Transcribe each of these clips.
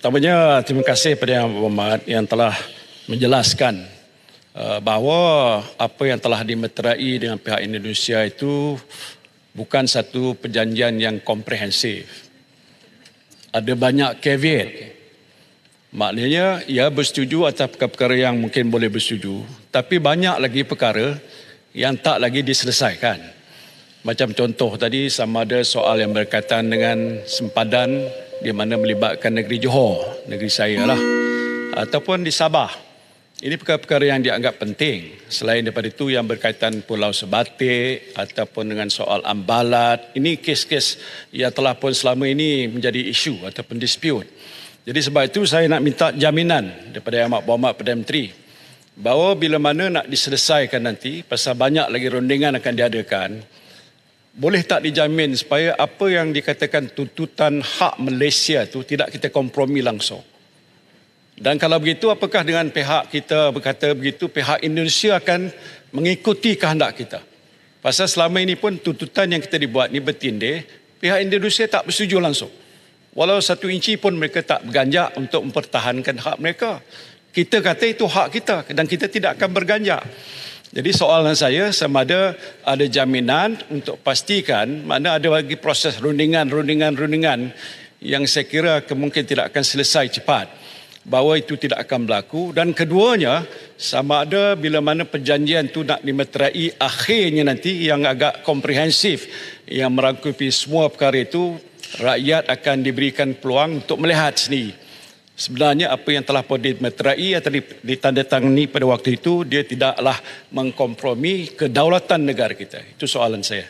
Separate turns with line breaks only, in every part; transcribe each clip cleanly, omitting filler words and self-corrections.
Pertamanya, terima kasih kepada Yang Berhormat yang telah menjelaskan bahawa apa yang telah dimeterai dengan pihak Indonesia itu bukan satu perjanjian yang komprehensif. Ada banyak caveat. Maknanya, ia bersetuju atas perkara-perkara yang mungkin boleh bersetuju. Tapi banyak lagi perkara yang tak lagi diselesaikan. Macam contoh tadi, sama ada soal yang berkaitan dengan sempadan di mana melibatkan negeri Johor, negeri saya lah, ataupun di Sabah. Ini perkara-perkara yang dianggap penting. Selain daripada itu yang berkaitan Pulau Sebatik ataupun dengan soal Ambalat. Ini kes-kes yang telah pun selama ini menjadi isu ataupun dispute. Jadi sebab itu saya nak minta jaminan daripada Yang Berhormat Perdana Menteri bahawa bila mana nak diselesaikan nanti, pasal banyak lagi rundingan akan diadakan, boleh tak dijamin supaya apa yang dikatakan tuntutan hak Malaysia itu tidak kita kompromi langsung. Dan kalau begitu, apakah dengan pihak kita berkata begitu, pihak Indonesia akan mengikuti kehendak kita? Pasal selama ini pun tuntutan yang kita dibuat ni bertindih, pihak Indonesia tak bersetuju langsung. Walau 1 inci pun mereka tak berganjak untuk mempertahankan hak mereka. Kita kata itu hak kita dan kita tidak akan berganjak. Jadi soalan saya, sama ada jaminan untuk pastikan, mana ada lagi proses rundingan yang saya kira mungkin tidak akan selesai cepat, bahawa itu tidak akan berlaku. Dan keduanya, sama ada bila mana perjanjian itu nak dimeterai akhirnya nanti yang agak komprehensif, yang merangkupi semua perkara itu, rakyat akan diberikan peluang untuk melihat sendiri. Sebenarnya apa yang telah pun dimeterai atau ditandatangani pada waktu itu, dia tidaklah mengkompromi kedaulatan negara kita. Itu soalan saya.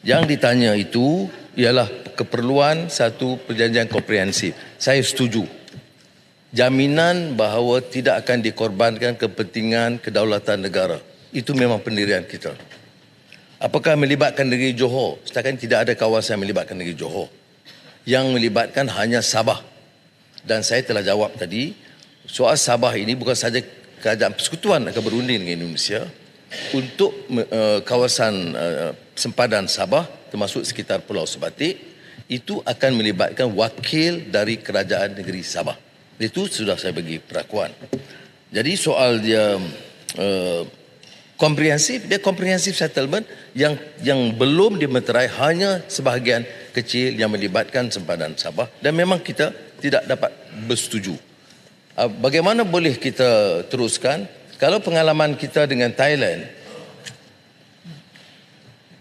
Yang ditanya itu ialah keperluan satu perjanjian komprehensif. Saya setuju. Jaminan bahawa tidak akan dikorbankan kepentingan kedaulatan negara. Itu memang pendirian kita. Apakah melibatkan negeri Johor? Setakat tidak ada kawasan yang melibatkan negeri Johor. Yang melibatkan hanya Sabah. Dan saya telah jawab tadi, soal Sabah ini bukan saja kerajaan persekutuan akan berunding dengan Indonesia untuk kawasan sempadan Sabah, termasuk sekitar Pulau Sebatik, itu akan melibatkan wakil dari kerajaan negeri Sabah. Itu sudah saya bagi perakuan. Jadi soal dia komprehensif, dia komprehensif settlement yang belum dimeterai hanya sebahagian kecil yang melibatkan sempadan Sabah, dan memang kita tidak dapat bersetuju. Bagaimana boleh kita teruskan kalau pengalaman kita dengan Thailand,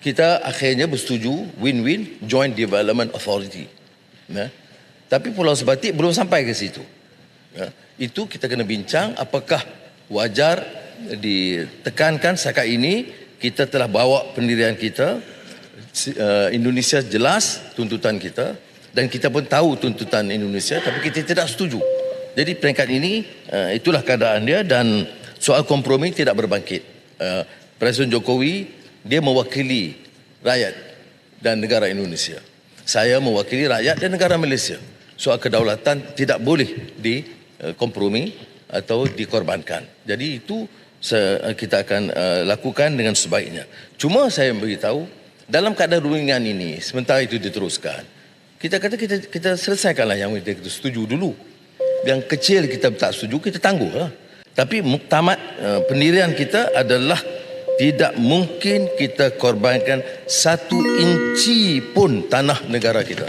kita akhirnya bersetuju win-win Joint Development Authority. Tapi Pulau Sebatik belum sampai ke situ. Itu kita kena bincang apakah wajar ditekankan setakat ini. Kita telah bawa pendirian kita, Indonesia jelas tuntutan kita, dan kita pun tahu tuntutan Indonesia, tapi kita tidak setuju. Jadi peringkat ini, itulah keadaan dia, dan soal kompromi tidak berbangkit. Presiden Jokowi, dia mewakili rakyat dan negara Indonesia. Saya mewakili rakyat dan negara Malaysia. Soal kedaulatan tidak boleh dikompromi atau dikorbankan. Jadi itu kita akan lakukan dengan sebaiknya. Cuma saya beritahu, dalam keadaan rundingan ini, sementara itu diteruskan, kita kata kita selesaikanlah yang kita setuju dulu. Yang kecil kita tak setuju, kita tangguhlah. Tapi muktamad pendirian kita adalah tidak mungkin kita korbankan 1 inci pun tanah negara kita.